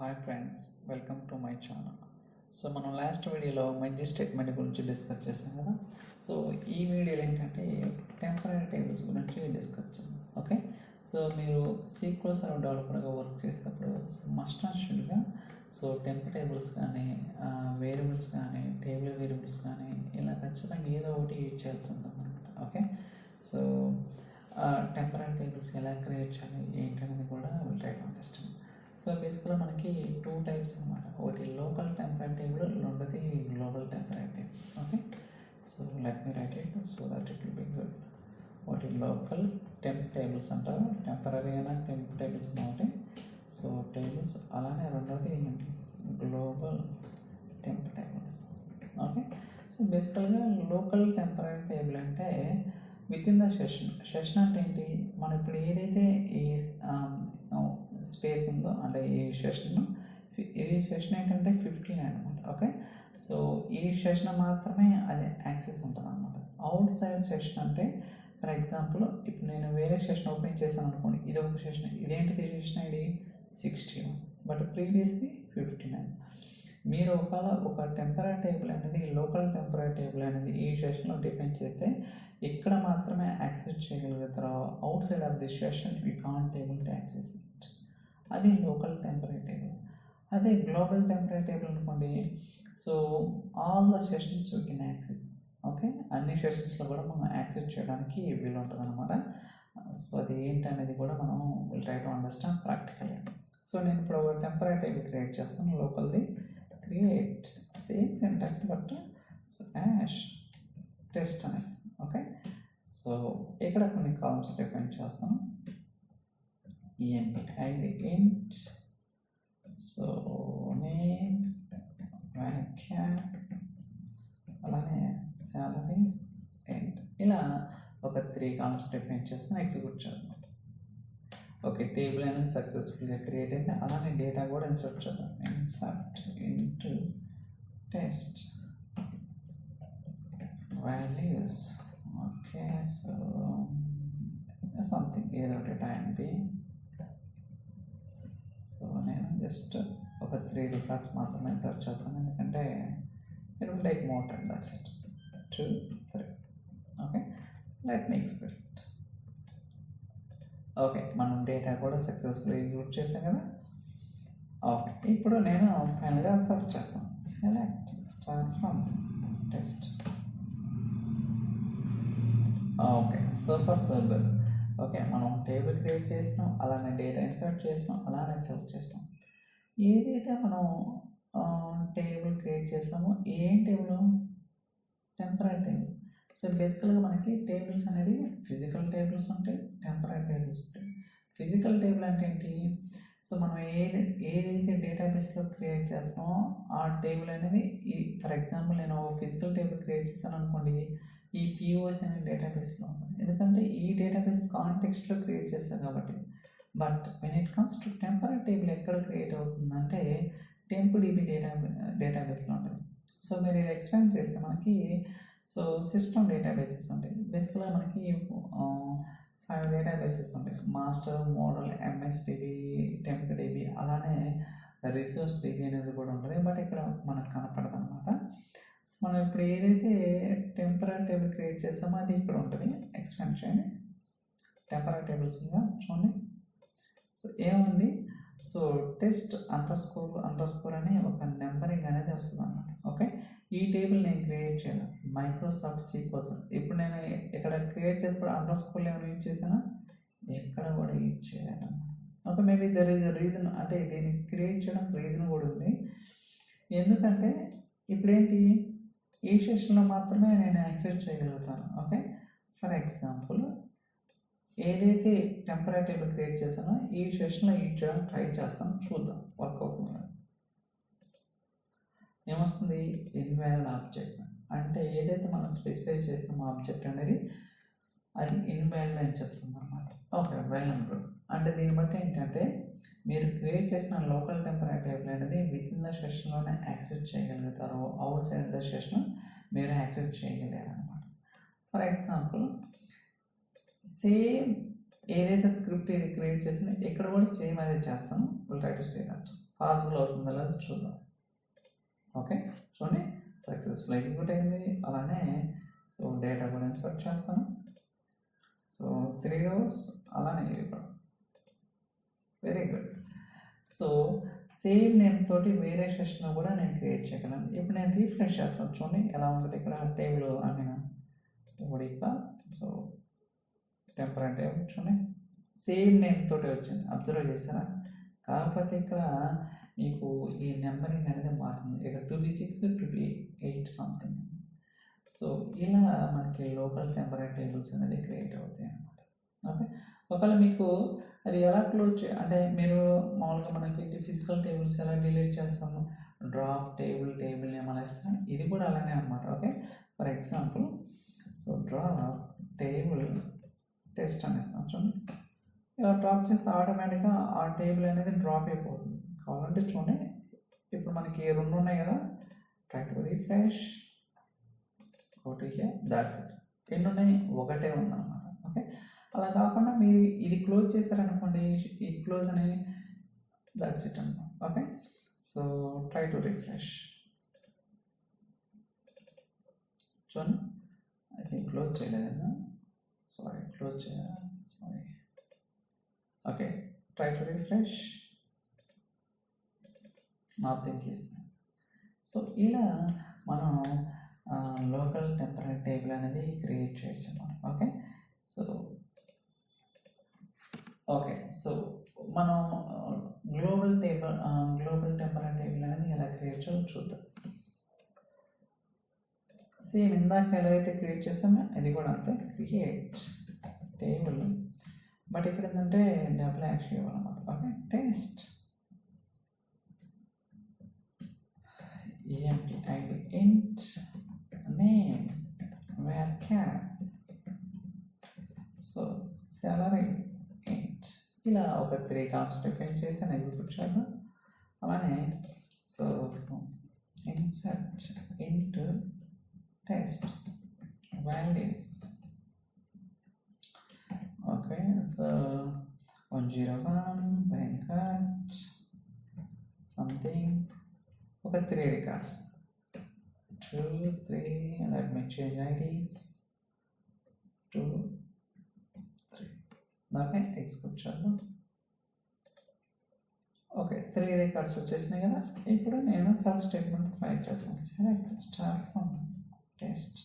Hi friends, welcome to my channel. So మనం last వీడియోలో merge statement గురించి discuss చేసాం కదా. సో ఈ వీడియోలో ఏంటంటే టెంపరీ టేబుల్స్ గురించి డిస్కస్ చేద్దాం. ఓకే, సో మీరు సీక్వెల్ సర్వర్ డెవలపర్గా వర్క్ చేసేటప్పుడు మస్ట్ అండ్ షుడ్గా సో టెంపర్ టేబుల్స్ కానీ వేరియబుల్స్ కానీ టేబుల్ వేరియబుల్స్ కానీ ఇలా ఖచ్చితంగా ఏదో ఒకటి యూజ్ చేయాల్సి ఉంటుంది అనమాట. ఓకే, సో టెంపరీ టేబుల్స్ ఎలా క్రియేట్ చేయాలి ఏంటనేది కూడా will try to understand. So బేసిక్గా మనకి టూ టైప్స్ అనమాట. ఒకటి లోకల్ టెంపరీ టేబుల్, రెండోది global temporary table. Okay, so let me right it so that it will be good. ఒకటి లోకల్ టెంప్ టేబుల్స్ అంటారు, టెంపరీ అయినా టెంప్ టేబుల్స్ ఒకటి so tables. అలానే రెండోది ఏంటి global temp tables. Okay, so బేసికల్గా local temporary table అంటే with in the session అంటే ఏంటి, మనం ఇప్పుడు ఏదైతే ఈ స్పేస్ ఉందో అంటే ఈ సెషన్ ఏంటంటే 15 అనమాట. ఓకే, సో ఈ సెషన్ మాత్రమే అది యాక్సెస్ ఉంటుంది అనమాట. అవుట్ సైడ్ సెషన్ అంటే ఫర్ ఎగ్జాంపుల్ ఇప్పుడు నేను వేరే సెషన్ ఓపెన్ చేశాను అనుకోండి, ఇది ఒక సెషన్, ఇదేంటిది సెషన్ ఐడి 61 బట్ ప్రీవియస్ది 59. మీరు ఒక టెంపరీ టేబుల్ అనేది లోకల్ టెంపరీ టేబుల్ అనేది ఈ సెషన్లో డిఫైన్ చేస్తే ఇక్కడ మాత్రమే యాక్సెస్ చేయగలుగుతారు. Out side of this session you can't able to access it. అది లోకల్ టెంపరీ టేబుల్. అదే గ్లోబల్ టెంపరీ టేబుల్ అనుకోండి, so all the sessions you can access. Okay, అన్ని సెషన్స్లో కూడా మనం యాక్సెస్ చేయడానికి వీలు ఉంటుంది అనమాట. సో అది ఏంటనేది కూడా మనం విల్ ట్రై టు అండర్స్టాండ్ ప్రాక్టికల్గా. సో నేను ఇప్పుడు ఒక టెంపరీ టేబుల్ క్రియేట్ చేస్తాను. లోకల్ది create same syntax but so hash test అనేస్తాను. ఓకే, సో ఇక్కడ కొన్ని కాలమ్స్ డిఫైన్ చేస్తాను. ఎండ్ ఇంట్ సో నేమ్ వ్యాఖ్య అలానే సాలరీ ఎండ్ ఇలా ఒక 3 కాలమ్స్ డిఫైన్ చేస్తాను. ఎగ్జిక్యూట్ చేద్దాం. ఓకే, టేబుల్ అనేది సక్సెస్ఫుల్గా క్రియేట్ అయింది. అలానే డేటా కూడా ఇన్సర్ట్ చేద్దాం. Insert into test values. Okay, so something ఏదో ఒకటి టైం బి. సో నేను జస్ట్ ఒక 3 రికార్డ్స్ మాత్రమే ఇన్సర్ట్ చేస్తాను, ఎందుకంటే it will take more time. That's it. 2 3. Okay, let me expect. Okay, మనం డేటా కూడా సక్సెస్ఫుల్ ఎగ్జిక్యూట్ చేసాం కదా. ఓకే, ఇప్పుడు నేను ఫైనల్గా సర్చ్ చేస్తాను. Select star from test. Okay, so first good. Okay, మనం టేబుల్ క్రియేట్ చేసినాం, అలానే డేటా ఇన్సర్ట్ చేసినాం, అలానే సెర్చ్ చేసినాం. ఏదైతే మనం టేబుల్ క్రియేట్ చేసామో ఏం టేబుల్, టెంపరీ టేబుల్. సో బేసికల్గా మనకి టేబుల్స్ అనేది ఫిజికల్ టేబుల్స్ ఉంటాయి, టెంపరీ టేబుల్స్ ఉంటాయి. ఫిజికల్ టేబుల్ అంటే ఏంటి, సో మనం ఏదైతే డేటాబేస్లో క్రియేట్ చేస్తామో ఆ టేబుల్ అనేది ఫర్ ఎగ్జాంపుల్ నేను ఫిజికల్ టేబుల్ క్రియేట్ చేశాను అనుకోండి, ఈ పిఓఎస్ అనే డేటాబేస్లో ఉంటుంది, ఎందుకంటే ఈ డేటాబేస్ కాంటెక్స్ట్లో క్రియేట్ చేస్తాను కాబట్టి. But when it comes to temporary table ఎక్కడ క్రియేట్ అవుతుందంటే టెంపుడిబి డేటాబేస్లో ఉంటుంది. సో మీరు ఇది ఎక్స్పాండ్ చేస్తే మనకి సో సిస్టమ్ డేటాబేసెస్ ఉంటాయి. బేసిక్గా మనకి 5 డేటాబేసెస్ ఉంటాయి. మాస్టర్, మోడల్, ఎంఎస్డిబి, టెంపుడిబి, అలానే రిసోర్స్ డిబి అనేది కూడా ఉంటుంది. బట్ ఇక్కడ మనకు కనపడదు అనమాట. సో మనం ఇప్పుడు ఏదైతే టెంపరీ టేబుల్ క్రియేట్ చేస్తామో అది ఇక్కడ ఉంటుంది. ఎక్స్పాండ్ చేయండి. టెంపరీ టేబుల్స్గా చూడండి. సో ఏముంది, సో టెస్ట్ అండర్ స్కోర్ అని ఒక నెంబరింగ్ అనేది వస్తుంది అన్నమాట. ఓకే, ఈ టేబుల్ నేను క్రియేట్ చేయాలి మైక్రోసాఫ్ట్ సీక్వెల్. ఇప్పుడు నేను ఇక్కడ క్రియేట్ చేసినప్పుడు అండర్ స్కోర్ ఏమైనా యూజ్ చేసినా ఎక్కడ కూడా యూజ్ చేయాలి. Okay, maybe there is a reason, అంటే దీన్ని క్రియేట్ చేయడానికి రీజన్ కూడా ఉంది. ఎందుకంటే ఇప్పుడేంటి ఈ సెషన్లో మాత్రమే నేను యాక్సెస్ చేయగలుగుతాను. ఓకే, ఫర్ ఎగ్జాంపుల్ ఏదైతే టెంపరీ టేబుల్ క్రియేట్ చేశానో ఈ సెషన్లో యూజ్ చేయడానికి ట్రై చేస్తాను, చూద్దాం వర్క్ అవుతుంది. ఏమొస్తుంది, ఇన్వాలిడ్ ఆబ్జెక్ట్ అంటే ఏదైతే మనం స్పెసిఫై చేసామో ఆబ్జెక్ట్ అనేది అది ఇన్వాలిడ్ అని చెప్తుంది అనమాట. Okay, well and good. అంటే దీన్ని బట్టి ఏంటంటే మీరు క్రియేట్ చేసిన లోకల్ టెంపరీ టేబుల్ అనేది విత్ ఇన్ ద సెషన్లోనే యాక్సెస్ చేయగలుగుతారు, అవుట్ సైడ్ ద సెషన్ మీరు యాక్సెస్ చేయగలిగారు అనమాట. ఫర్ ఎగ్జాంపుల్ సేమ్ ఏదైతే స్క్రిప్ట్ ఇది క్రియేట్ చేసిందో ఇక్కడ కూడా సేమ్ అదే చేస్తాను. Will try to say that. Possible అవుతుందో లేదో చూద్దాం. ఓకే, చూడండి సక్సెస్ఫుల్ ఎగ్జిక్యూట్ అయింది. అలానే సో డేటా కూడా ఇన్సర్ట్ చేస్తాను. సో 3 rows అలానే ఇది కూడా very good. So same name తోటి వేరే సెషన్ కూడా నేను క్రియేట్ చేయగలను. ఇప్పుడు నేను రీఫ్రెష్ చేస్తాను, చూడండి ఎలా ఉంటుంది ఇక్కడ టేబుల్. ఐ మీన్ ఉడిక సో టెంపరీ టేబుల్ చూడండి సేమ్ నేమ్ తోటి వచ్చింది, అబ్జర్వ్ చేస్తారా? కాకపోతే ఇక్కడ మీకు ఈ నెంబరింగ్ అనేది మారుతుంది. ఇక్కడ 2B6 2B8 సంథింగ్. సో ఇలా మనకి లోకల్ టెంపరీ టేబుల్స్ అనేది క్రియేట్ అవుతాయి అన్నమాట. ఓకే, ఒకవేళ మీకు అది ఎలా క్లోజ్ అంటే మీరు మామూలుగా మనకి ఫిజికల్ టేబుల్స్ ఎలా డిలీట్ చేస్తాము, డ్రాప్ టేబుల్ నేమ్ అలా ఇస్తాం, ఇది కూడా అలానే అనమాట. Okay, for example so drop table test అని ఇస్తాం. చూడండి ఇలా డ్రాప్ చేస్తే ఆటోమేటిక్గా ఆ టేబుల్ అనేది డ్రాప్ అయిపోతుంది. కావాలంటే చూడండి ఇప్పుడు మనకి 2 ఉన్నాయి కదా, ట్రై టు రిఫ్రెష్ ఒకటి దాట్స్ ఇట్. ఎన్ని ఉన్నాయి? ఒకటే ఉందన్నమాట. ఓకే, అలా కాకుండా మీరు ఇది క్లోజ్ చేశారనుకోండి, ఈ క్లోజ్ అని దాట్స్ ఇట్ అనమాట. Okay, so try to refresh. చూడండి ఐ థింక్ క్లోజ్ చేయలేదన్నా, సారీ క్లోజ్ చేయాలి, sorry. Okay, try to refresh, nothing is. So ఇలా మనం లోకల్ టెంపరీ టేబుల్ అనేది క్రియేట్ చేయొచ్చు అన్నమాట. ఓకే, సో మనం గ్లోబల్ టెంపరీ టేబుల్ అనేది ఎలా క్రియేట్ చేయాలో చూద్దాం. సేమ్ ఇందాక ఎలా అయితే క్రియేట్ చేసామో అది కూడా అంతే, క్రియేట్ టేబుల్. బట్ ఇక్కడ ఏంటంటే డబుల్ యాక్షన్ ఇవ్వాలన్నమాట. Okay, test empid int name varchar so salary int. ఇలా ఒక 3 కామ్స్ డిఫైన్ చేసి ఎగ్జిక్యూట్ చేద్దాం. అలానే so insert into test values. Okay, so 101 Venkat something, ఒక 3 records 2 3. let me change IDs 2 3. Okay, execute చేద్దాం. ఓకే, 3 records వచ్చేసినాయి కదా. ఇప్పుడు నేను సెలెక్ట్ స్టేట్మెంట్ ఫైల్ చేస్తాను. Select star from test.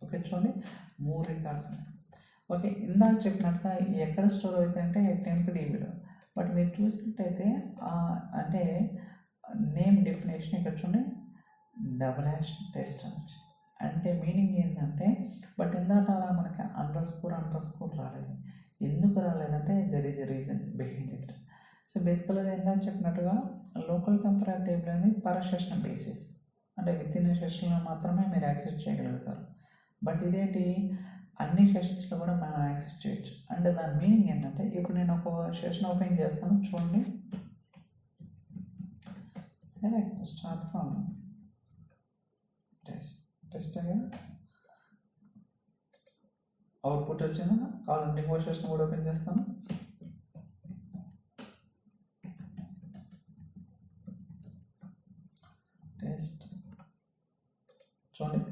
Okay, చూడండి 3 records ఉన్నాయి. ఓకే, ఇందాక చెప్పినట్టుగా ఎక్కడ స్టోర్ అవుతాయి అంటే టెంప్డీబీలో. బట్ మీరు చూసినట్టయితే అంటే నేమ్ డెఫినేషన్ ఇక్కడ చూడండి డబుల్ హ్యాష్ టెస్ట్ అనొచ్చు. అంటే మీనింగ్ ఏంటంటే బట్ ఇందాక అలా మనకి అండర్ స్కోర్ రాలేదు. ఎందుకు రాలేదంటే there is a reason behind it. So బేసికల్గా ఇందాక చెప్పినట్టుగా లోకల్ టెంపరీ టేబుల్ అనేది పర్ సెషన్ బేసిస్, అంటే విత్ ఇన్ సెషన్లో మాత్రమే మీరు యాక్సెస్ చేయగలుగుతారు. బట్ ఇదేంటి అన్ని సెషన్స్లో కూడా మనం యాక్సెస్ చేయొచ్చు. అంటే దాని మీనింగ్ ఏంటంటే ఇప్పుడు నేను ఒక సెషన్ ఓపెన్ చేస్తాను, చూడండి సెలెక్ట్ స్టార్ట్ ఫ్రమ్ టెస్ట్ అయ్యా అవుట్పుట్ వచ్చిందా. కావాలంటే ఇంకో సెషన్ కూడా ఓపెన్ చేస్తాను. టెస్ట్ చూడండి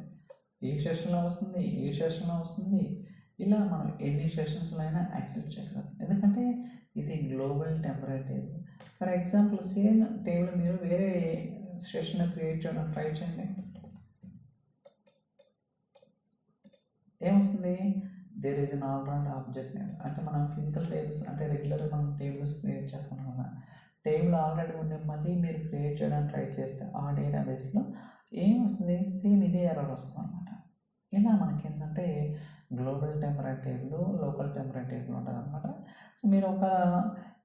ఈ సెషన్లో వస్తుంది, ఈ సెషన్లో వస్తుంది. ఇలా మనం ఎన్ని సెషన్స్లో అయినా యాక్సెస్ చేయగలుగుతాం, ఎందుకంటే ఇది global temporary table. For example same table మీరు వేరే సెషన్ క్రియేట్ చేయడం ట్రై చేయండి, ఏమొస్తుంది? There is an already object name. అంటే మనం ఫిజికల్ టేబుల్స్ అంటే రెగ్యులర్గా మనం టేబుల్స్ క్రియేట్ చేస్తాం కదా, టేబుల్ ఆల్రెడీ ఉండే మళ్ళీ మీరు క్రియేట్ చేయడానికి ట్రై చేస్తే ఆ డేటాబేస్లో ఏం వస్తుంది? సేమ్ ఇదే ఎర్రర్ వస్తుంది అనమాట. ఇలా మనకి ఏంటంటే global temporary table, local temporary table ఉంటుంది అనమాట. సో మీరు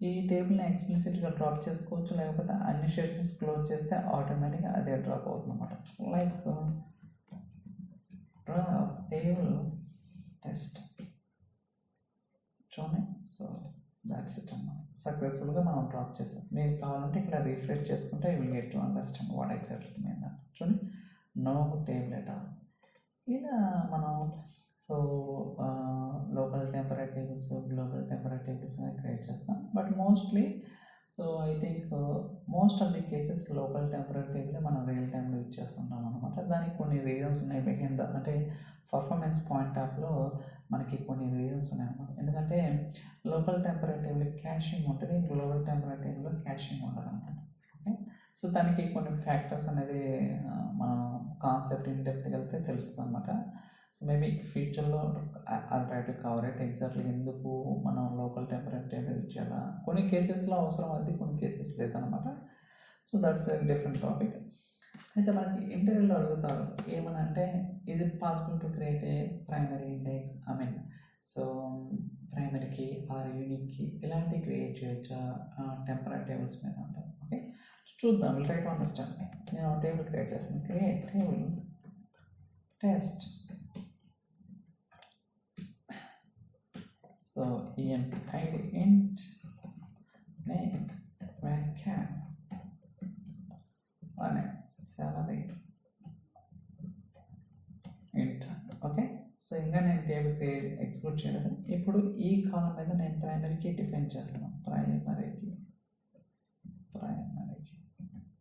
ఈ టేబుల్ని ఎక్స్ప్లిసిట్గా డ్రాప్ చేసుకోవచ్చు, లేకపోతే అన్ని సెషన్స్ క్లోజ్ చేస్తే ఆటోమేటిక్గా అదే డ్రాప్ అవుతుంది అనమాట. లైక్ డ్రాప్ టేబుల్ టెస్ట్ చూడండి. సో దాట్స్ ఇట్ అన్నమాట. సక్సెస్ఫుల్గా మనం డ్రాప్ చేస్తాం. మీకు కావాలంటే ఇక్కడ రిఫ్రెష్ చేసుకుంటే you will get to understand what exactly mean. చూడండి నో టేబుల్ ఎట్ ఆల్. ఇలా మనం so local temporary tables, global temporary tables అనేది క్రియేట్ చేస్తాం. But mostly so I think most of the cases local temporary table మనం real టైంలో use చేస్తుంటాం అనమాట. దానికి కొన్ని రీజన్స్ ఉన్నాయి బిహైండ్ ద, అంటే పర్ఫార్మెన్స్ పాయింట్ ఆఫ్లో మనకి కొన్ని రీజన్స్ ఉన్నాయి అనమాట. ఎందుకంటే లోకల్ టెంపరీ టేబుల్ క్యాషింగ్ ఉంటుంది, గ్లోబల్ టెంపరీ టేబుల్లో క్యాషింగ్ ఉండదు అనమాట. ఓకే, సో దానికి కొన్ని ఫ్యాక్టర్స్ అనేది మన కాన్సెప్ట్ ఇన్ డెప్త్కి వెళ్తే తెలుస్తుంది అనమాట. సో మేబీ ఫ్యూచర్లో I try to cover it exactly ఎందుకు మనం లోకల్ టెంపరీ టేబుల్ యూజ్ చేయాలా. కొన్ని కేసెస్లో అవసరం అది, కొన్ని కేసెస్ లేదనమాట. So that's a different topic. అయితే మనకి ఇంటర్వ్యూలో అడుగుతారు ఏమనంటే, is it possible to create a primary index, I mean so primary key or unique key ఇలాంటివి క్రియేట్ చేయొచ్చా టెంపరీ టేబుల్స్ మీద అంటారు. ఓకే, చూద్దాం, విల్ ట్రై టు అండర్స్టాండ్. నేను టేబుల్ క్రియేట్ చేస్తాను. Create table test. So emp id int name varchar and salary int. Okay, so ఇంకా నేను table export చేయలేదు. ఇప్పుడు ఈ కాలం మీద నేను ప్రైమరీకి డిఫైన్ చేస్తాను. Primary key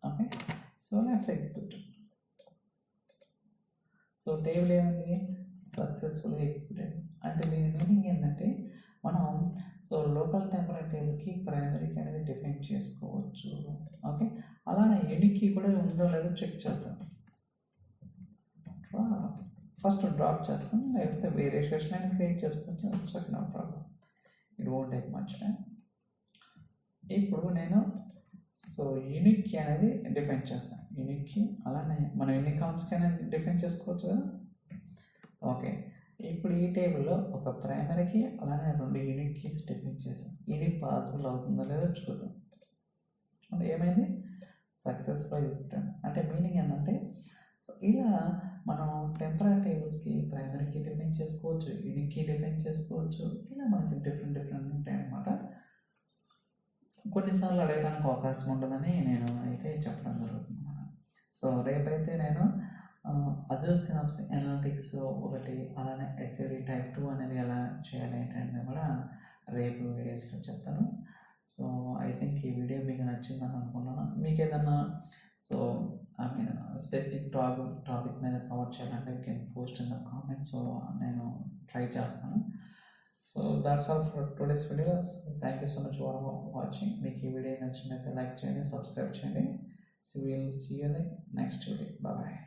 okay, so let's export. So table ఏమైంది, సక్సెస్ఫుల్గా ఎక్స్పోర్టెడ్. అంటే దీని మీనింగ్ ఏంటంటే మనం సో లోకల్ టెంపరీ టేబుల్కి ప్రైమరీకి అనేది డిఫైన్ చేసుకోవచ్చు. ఓకే, అలానే యూనిక్కి కూడా ఉందో లేదో చెక్ చేద్దాం. ఫస్ట్ డ్రాప్ చేస్తాం, లేకపోతే వేరే సెషన్ అయినా క్రియేట్ చేసుకోవచ్చు. It's no problem, it won't take much time. ఇప్పుడు నేను సో యూనిక్కి అనేది డిఫైన్ చేస్తాను. యూనిక్కి అలానే మనం ఎన్ని కాలమ్స్కి అనేది డిఫైన్ చేసుకోవచ్చు కదా. ఓకే, ఇప్పుడు ఈ టేబుల్లో ఒక ప్రైమరీకి అలానే 2 యూనిక్ కీస్ డిఫైన్ చేసాం. ఇది పాసిబుల్ అవుతుందో లేదో చూద్దాం. అంటే ఏమైంది, సక్సెస్ఫుల్ ఎగ్జిక్యూట్. అంటే మీనింగ్ ఏంటంటే సో ఇలా మనం టెంపరీ టేబుల్స్కి ప్రైమరీకి డిఫైన్ చేసుకోవచ్చు, యూనిక్కి డిఫైన్ చేసుకోవచ్చు. ఇలా మనకి డిఫరెంట్ ఉంటాయి అన్నమాట. కొన్నిసార్లు అడగడానికి అవకాశం ఉంటుందని నేను అయితే చెప్పడం జరుగుతుంది. సో రేపైతే నేను అజూర్ సినాప్స్ అనలిటిక్స్ ఒకటి, అలానే SCD Type 2 అనేది ఎలా చేయాలి ఏంటనేది కూడా రేపు వీడియోస్లో చెప్తాను. సో ఐ థింక్ ఈ వీడియో మీకు నచ్చిందని అనుకున్నాను. మీకు ఏదన్నా so I mean specific topic మీద కవర్ చేయాలంటే you can post in the comment. So నేను ట్రై చేస్తాను. So that's all for today's video. So thank you so much for watching. మీకు ఈ వీడియో నచ్చినట్లయితే లైక్ చేయండి, సబ్స్క్రైబ్ చేయండి. So will see you in the next video. Bye.